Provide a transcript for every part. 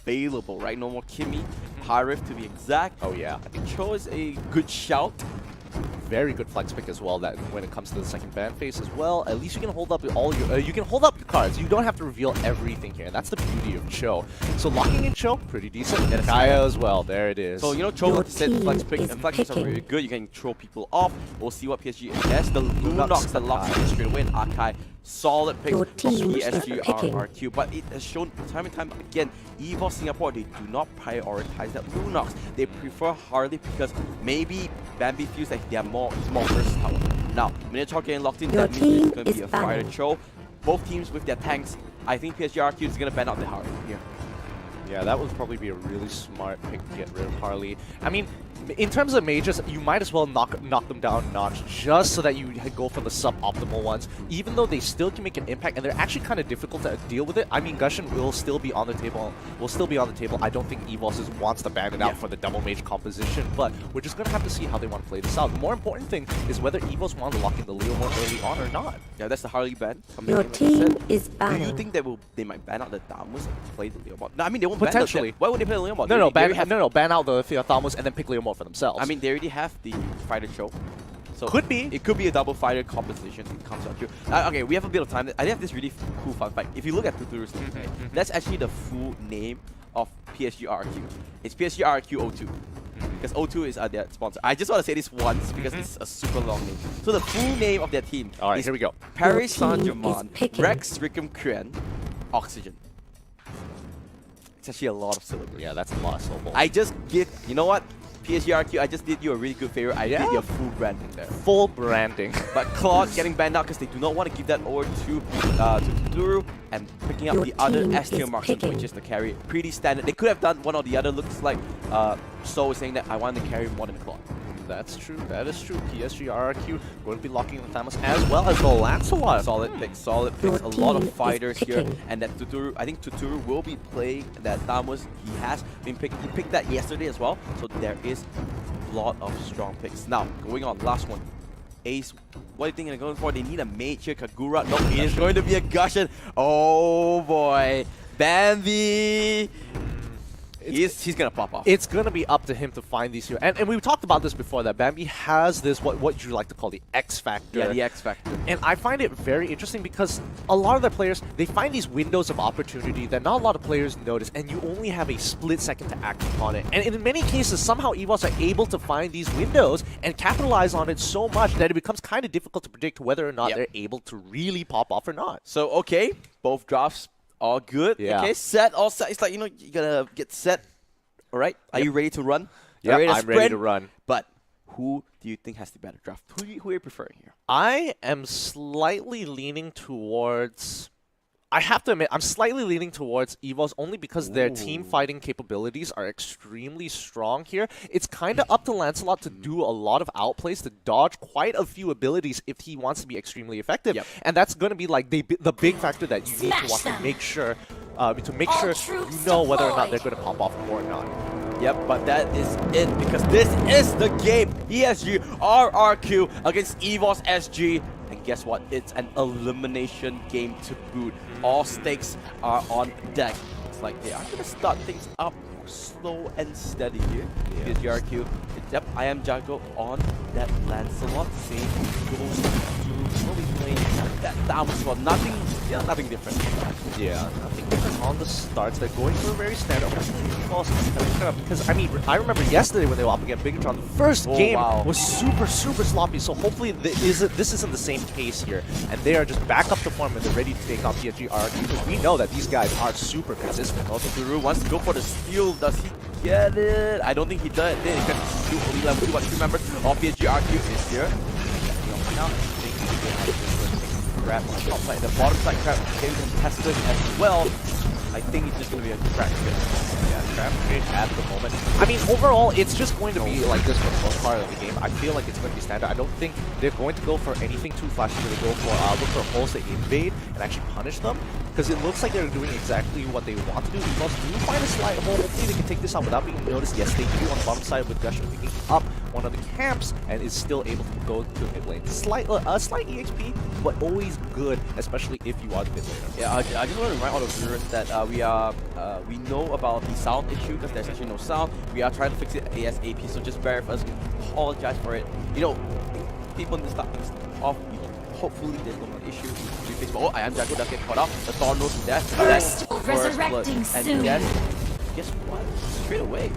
available, right? No more Kimmy, Harif to be exact. Oh yeah. I think Cho is a good shout. Very good flex pick as well. That when it comes to the second ban phase as well, at least you can hold up all your you can hold up your cards. You don't have to reveal everything here. That's the beauty of Cho. So locking in Cho, pretty decent. And Kaya as well. There it is. So you know, Cho like said, flex pick and flex picks are really good. You can throw people off. We'll see what PSG has. The Lunox that locks in straight away. And Akai, solid pick from PSG RRQ. But it has shown time and time again, Evos Singapore, they do not prioritize that Lunox. They prefer Harley because maybe Bambi feels like they are more versatile. Now, Minotaur getting locked in, that means it's going to be a fighter Cho. Both teams with their tanks. I think PSG RRQ is going to ban out the Harley here. Yeah, that would probably be a really smart pick to get rid of Harley. I mean, in terms of mages, you might as well knock them down a notch just so that you go for the suboptimal ones, even though they still can make an impact and they're actually kind of difficult to deal with it. I mean, Gushin will still be on the table. I don't think Evos wants to ban it out for the double mage composition, but we're just going to have to see how they want to play this out. The more important thing is whether Evos want to lock in the Leo more early on or not. Yeah, that's the Harley ban. Your team is banned. Do you think they might ban out the Damus and play the Leo mod? No, I mean, they won't potentially. Ban why would they play the Leo mod? No, ban out the Thalmos and then pick Leo mod for themselves. I mean, they already have the fighter Cho. So could be. It could be a double fighter composition if it comes out true. Okay, we have a bit of time. I have this really cool fun fact. If you look at Tuturu's name, that's actually the full name of PSG RQ. It's PSG RQ 02. Because 02 is their sponsor. I just want to say this once because it's a super long name. So the full name of their team is here we go. Paris Saint-Germain, Rex Rickham Kren, Oxygen. It's actually a lot of syllables. Yeah, that's a lot of syllables. I just give, you know what? PSG RQ, I just did you a really good favor. I did your full branding there. Full branding. But Claude getting banned out because they do not want to give that over to Tuturu and picking up the other S tier marksman, which is the carry. Pretty standard. They could have done one or the other. Looks like So is saying that I want to carry more than Claude. That's true. That is true. PSG RRQ going to be locking in the Thanos as well as the Lancelot. Solid picks. Solid picks. A lot of fighters here, and that Tuturu. I think Tuturu will be playing that Thanos. He has been picked. He picked that yesterday as well. So there is a lot of strong picks. Now going on, last one. Ace, what do you think they're going for? They need a mage here. Kagura. No, it is going to be a Gushin. Oh boy, Bambi. He's gonna pop off. It's gonna be up to him to find these here, and we talked about this before. That Bambi has this what you like to call the X factor. Yeah, the X factor. And I find it very interesting because a lot of the players, they find these windows of opportunity that not a lot of players notice, and you only have a split second to act upon it. And in many cases, somehow Evos are able to find these windows and capitalize on it so much that it becomes kind of difficult to predict whether or not they're able to really pop off or not. So okay, both drafts. All good. Yeah. Okay, set, all set. It's like, you know, you gotta get set. All right. Are you ready to run? Yeah, I'm ready to run. But who do you think has the better draft? Who are you preferring here? I am slightly leaning towards... I have to admit, I'm slightly leaning towards Evos only because their team fighting capabilities are extremely strong here. It's kind of up to Lancelot to do a lot of outplays to dodge quite a few abilities if he wants to be extremely effective. Yep. And that's going to be like the big factor that you need to watch to make sure you know whether or not they're going to pop off or not. Yep, but that is it because this is the game. ESG RRQ against Evos SG. And guess what? It's an elimination game to boot. All stakes are on deck. It's like they are going to start things up slow and steady here. Here's RRQ. Yep, I am Jago on that Lancelot. Same goes through. Probably playing that down as well. Nothing different. Yeah, nothing different on the starts. They're going for a very standard because I mean, I remember yesterday when they were up against Bigatron, the first game was super sloppy. So hopefully this isn't the same case here, and they are just back up to form and they're ready to take on PSG RRQ because we know that these guys are super consistent. Also, Guru wants to go for the steal. Does he get it? I don't think he does. Then he can do only level 2. But remember, all PSG RQ is here. Now, grab on the top side, the bottom side crab getting contested as well. I think it's just going to be a crack fit. Yeah, crab fit at the moment. I mean, overall, it's just going to be like this for the most part of the game. I feel like it's going to be standard. I don't think they're going to go for anything too flashy. They go for look for holes to invade and actually punish them. because it looks like they're doing exactly what they want to do. Evos do find a slight hole. Hopefully they can take this out without being noticed. Yes, they do on the bottom side with Gushing picking up one of the camps and is still able to go to mid lane. Slight EXP, but always good, especially if you are the mid laner. Yeah, I just want to remind all the viewers that we know about the sound issue because there's actually no sound. We are trying to fix it ASAP, so just bear with us. Apologize for it. You know, people need to start things off. Hopefully there's no more issue. We fix. Oh, I am Jago does get caught up. The Thorn knows that. First, resurrecting soon. And then, guess what? Straight away.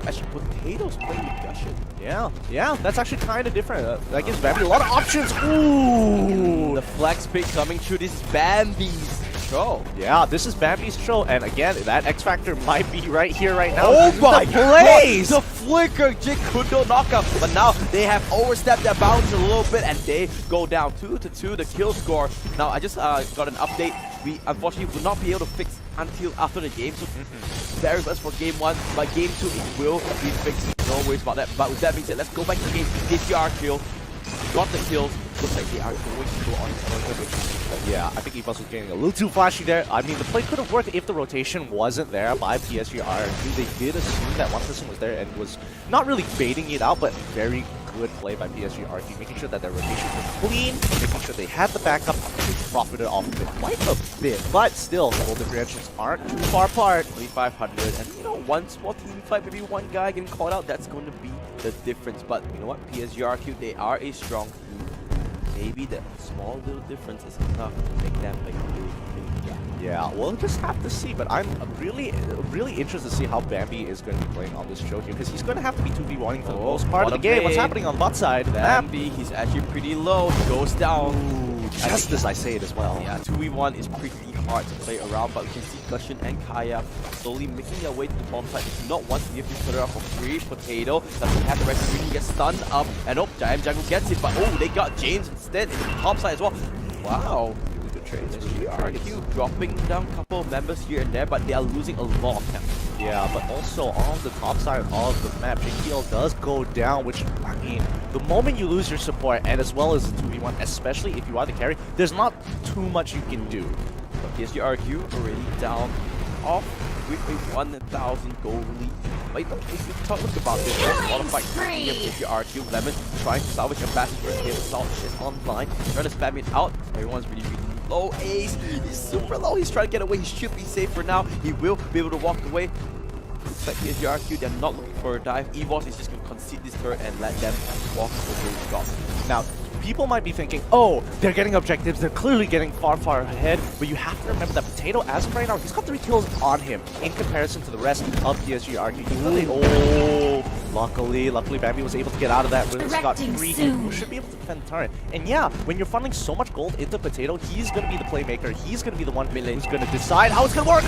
Actually, Potatoes playing with Gushing. Yeah, that's actually kind of different. That gives Bambi a lot of options. Ooh! The flex pick coming through. This is Bambi's show. Yeah, this is Bambi's show, and again, that X Factor might be right here, right now. Oh my plays! God! The flicker Jig could not knock up, but now they have overstepped their bounds a little bit, and they go down 2-2. The kill score. Now, I just got an update. We unfortunately will not be able to fix until after the game, so very much for game 1, but game 2 it will be fixed. No worries about that. But with that being said, let's go back to the game. DCR kill, got the kills. Looks like they are going to go on. Yeah, I think Evos was getting a little too flashy there. I mean, the play could have worked if the rotation wasn't there by PSG. They did assume that one person was there and was not really baiting it out, but very good play by PSG RQ, making sure that their rotation was clean, making sure they had the backup, they profited off of it quite a bit, but still, goal differentials aren't too far apart. 3,500, and you know, one small team fight, maybe one guy getting caught out, that's going to be the difference. But you know what, PSG, they are a strong team. Maybe that small little difference is enough to make them like really big. Yeah, we'll just have to see, but I'm really interested to see how Bambi is going to be playing on this show here, because he's going to have to be 2v1ing for the most part of the game. What's happening on the bot side? Bambi, he's actually pretty low, he goes down. Ooh, just as I say it as well. Yeah, 2v1 is pretty hard to play around, but we can see Gushing and Kaya slowly making their way to the bottom side. They do not want to give this further up for free. Potato doesn't have the rest of it, gets stunned up, and oh, Giant Jungle gets it, but oh, they got James instead in the top side as well. Wow. RQ dropping down a couple of members here and there, but they are losing a lot of them. Yeah, but also on the top side of the map, JTL does go down, which, I mean, the moment you lose your support, and as well as the 2v1, especially if you are the carry, there's not too much you can do. But PSG RQ already down off with a 1,000 gold lead. But if you talk about this, there's a lot of fights here. PSG RQ, Lemon trying to salvage a basket here. Salt is online, trying to spam it out. Everyone's really low. Ace, he's super low. He's trying to get away. He should be safe for now. He will be able to walk away. Looks like PSG RQ, they're not looking for a dive. Evos is just going to concede this turret and let them walk away. Now, people might be thinking, oh, they're getting objectives, they're clearly getting far ahead, but you have to remember that Potato, as of right now, he's got 3 kills on him in comparison to the rest of PSG RQ. Luckily Bambi was able to get out of that. He's got 3 kills, should be able to defend the turret. And yeah, when you're funneling so much gold into Potato, he's going to be the playmaker, he's going to be the one who's going to decide how it's going to work.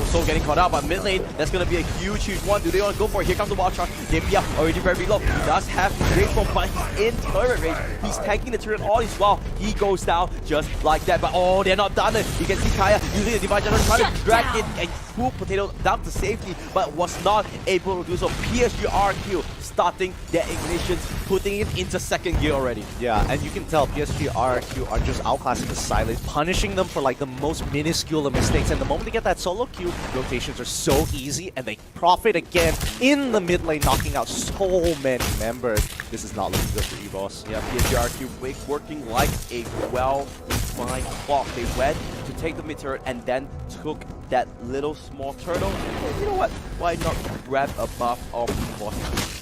So getting caught out, but mid lane, that's going to be a huge one. Do they want to go for it? Here comes the wild shot. JP already very low. He does have great bomb, but he's in turret range. He's tanking the turret all his while. He goes down just like that. But oh, they're not done it. You can see Kaya using the divine general trying to drag it and pull Potato down to safety, but was not able to do so. PSG RQ starting their ignitions, putting it into second gear already. Yeah, and you can tell PSG RQ are just outclassing the Silence, punishing them for like the most minuscule of mistakes. And the moment they get that solo queue, rotations are so easy, and they profit again in the mid lane, knocking out so many members. This is not looking good for Evos. Yeah, PSG RQ working like a well-defined clock. They went to take the mid turret and then took that little small turtle. And you know what? Why not grab a buff of Evos?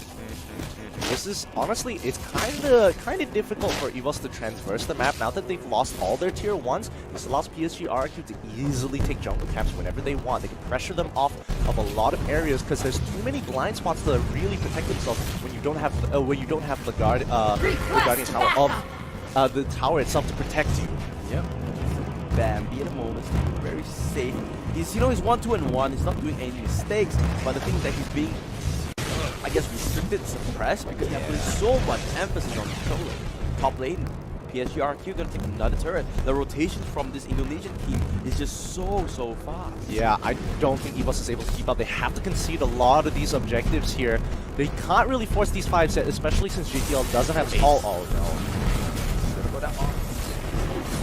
This is, honestly, it's kind of difficult for Evos to traverse the map now that they've lost all their tier 1s. This allows PSG RQ to easily take jungle camps whenever they want. They can pressure them off of a lot of areas because there's too many blind spots to really protect themselves when you don't have the guardian tower of the tower itself to protect you. Yep. Bambi at the moment is very safe. He's 1-2-1. He's not doing any mistakes, but the thing is that he's being, I guess, restricted, suppressed, because they're putting so much emphasis on solo. Top lane, PSG RQ gonna take another turret. The rotation from this Indonesian team is just so fast. Yeah, I don't think Evos is able to keep up. They have to concede a lot of these objectives here. They can't really force these 5 sets, especially since GTL doesn't have all. Oh no. Gonna go down.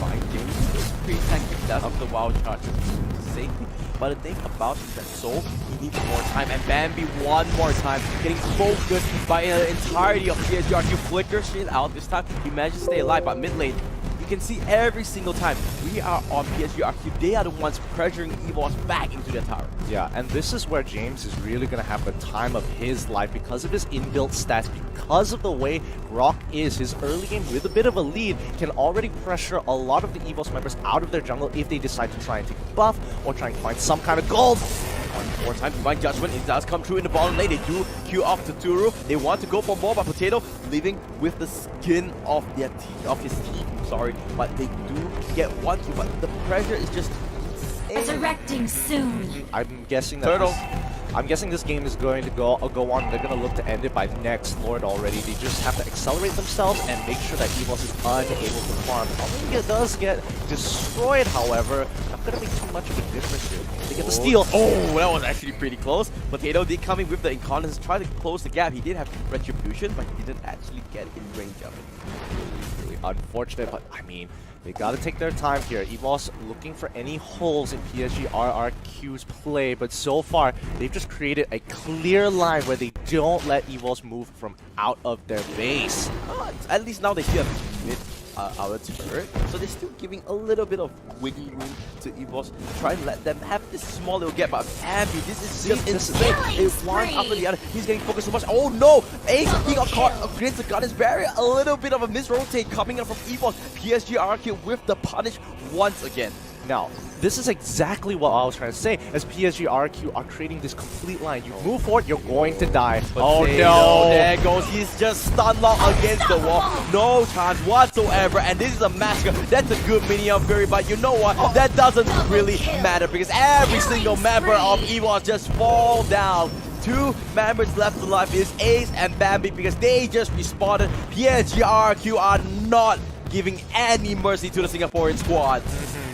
Fine, James is 3 seconds. That's the wild charge. Same thing. But the thing about it is that Soul, he needs more time. And Bambi one more time, getting focused by the entirety of PSG. Flicker straight out this time. He managed to stay alive, but mid lane, you can see every single time we are on PSG. They are the ones pressuring Evos back into the tower. Yeah, and this is where James is really going to have the time of his life because of his inbuilt stats, because of the way Rock is. His early game with a bit of a lead can already pressure a lot of the Evos members out of their jungle if they decide to try and take a buff or try and find some kind of gold. One more time, Divine Judgment, it does come true in the bottom lane. They do queue off to Turu. They want to go for more, but Potato leaving with the skin of their his teeth. Sorry, but they do get one kill. But the pressure is just insane. Resurrecting soon. I'm guessing that this game is going to go on. They're going to look to end it by next Lord already. They just have to accelerate themselves and make sure that Evos is unable to farm. It does get destroyed, however. Not going to make too much of a difference here. They get the steal. Oh, that was actually pretty close. Potato did come in with the Incontinence, try to close the gap. He did have Retribution, but he didn't actually get in range of it. Really unfortunate, but I mean, they gotta take their time here. Evos looking for any holes in PSG RRQ's play, but so far, they've just created a clear line where they don't let Evos move from out of their base. At least now they still have mid our turret, so they're still giving a little bit of wiggle room to Evos, trying to let them have this small little gap. But Abby, this is just insane. It's one after the other. He's getting focused so much. Oh no! Ace, he got caught against the Gunners barrier. A little bit of a misrotate coming in from Evos. PSG RQ with the punish once again. Now, this is exactly what I was trying to say, as PSG RQ are creating this complete line. You move forward, you're going to die. Oh no, there goes. He's just stun locked against the wall. No chance whatsoever, and this is a massacre. That's a good minion Fury, but you know what? That doesn't really matter because every single member of Evos just fall down. 2 members left alive is Ace and Bambi because they just respawned. PSG RQ are not giving any mercy to the Singaporean squad.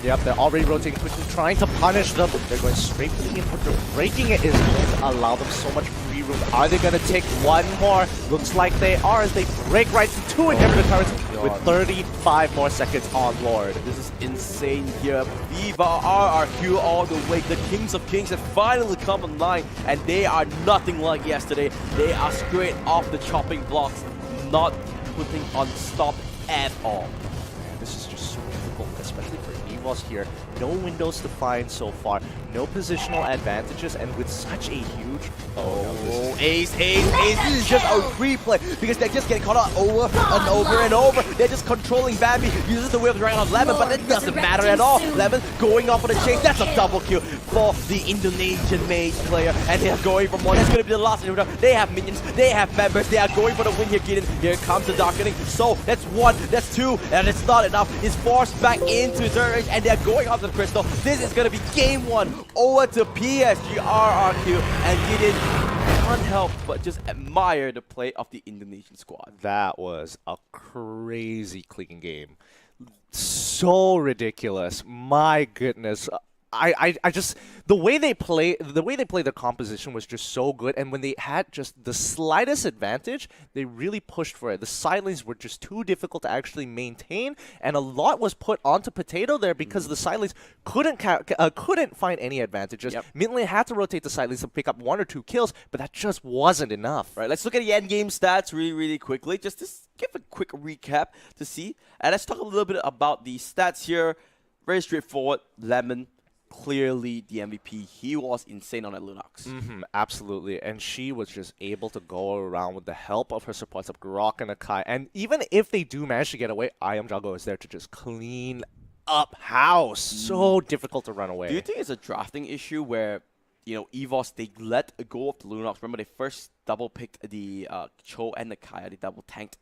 Yep, they're already rotating quickly, trying to punish them. They're going straight for the input. Breaking it is going to allow them so much free room. Are they going to take one more? Looks like they are, as they break right to 2 inhibitor turrets with 35 more seconds on Lord. This is insane here. Viva RRQ all the way. The Kings of Kings have finally come online, and they are nothing like yesterday. They are straight off the chopping blocks, not putting on stop at all. Man, this is just so difficult, especially for Evos here. No windows to find so far, no positional advantages, and with such a huge... Oh, Ace, this is just a replay because they're just getting caught out over and over and over. They're just controlling Bambi, uses the way of the dragon on Lemon, but it doesn't matter at all. Lemon going off on the chase, that's a double kill for the Indonesian mage player, and they're going for more. That's going to be the last inhibitor. They have minions, they have members, they are going for the win here, Gideon. Here comes the darkening. So that's 1, that's 2, and it's not enough. It's forced back into third range, and they're going after the crystal. This is going to be game 1 over to PSG RRQ, and Gideon can't help but just admire the play of the Indonesian squad. That was a crazy clicking game. So ridiculous. My goodness. I just the way they play their composition was just so good, and when they had just the slightest advantage, they really pushed for it. The side lanes were just too difficult to actually maintain, and a lot was put onto Potato there because the side lanes couldn't find any advantages. Mid lane had to rotate the side lanes to pick up 1 or 2 kills, but that just wasn't enough. Right, let's look at the end game stats really quickly. Just to give a quick recap to see, and let's talk a little bit about the stats here. Very straightforward. Lemon, clearly the MVP. He was insane on that Lunox. Absolutely, and she was just able to go around with the help of her supports of Grok and Akai. And even if they do manage to get away, I Am Jago is there to just clean up house. So difficult to run away. Do you think it's a drafting issue where, you know, Evos, they let go of the Lunox? Remember, they first double picked the Cho and the Kaya. They double tanked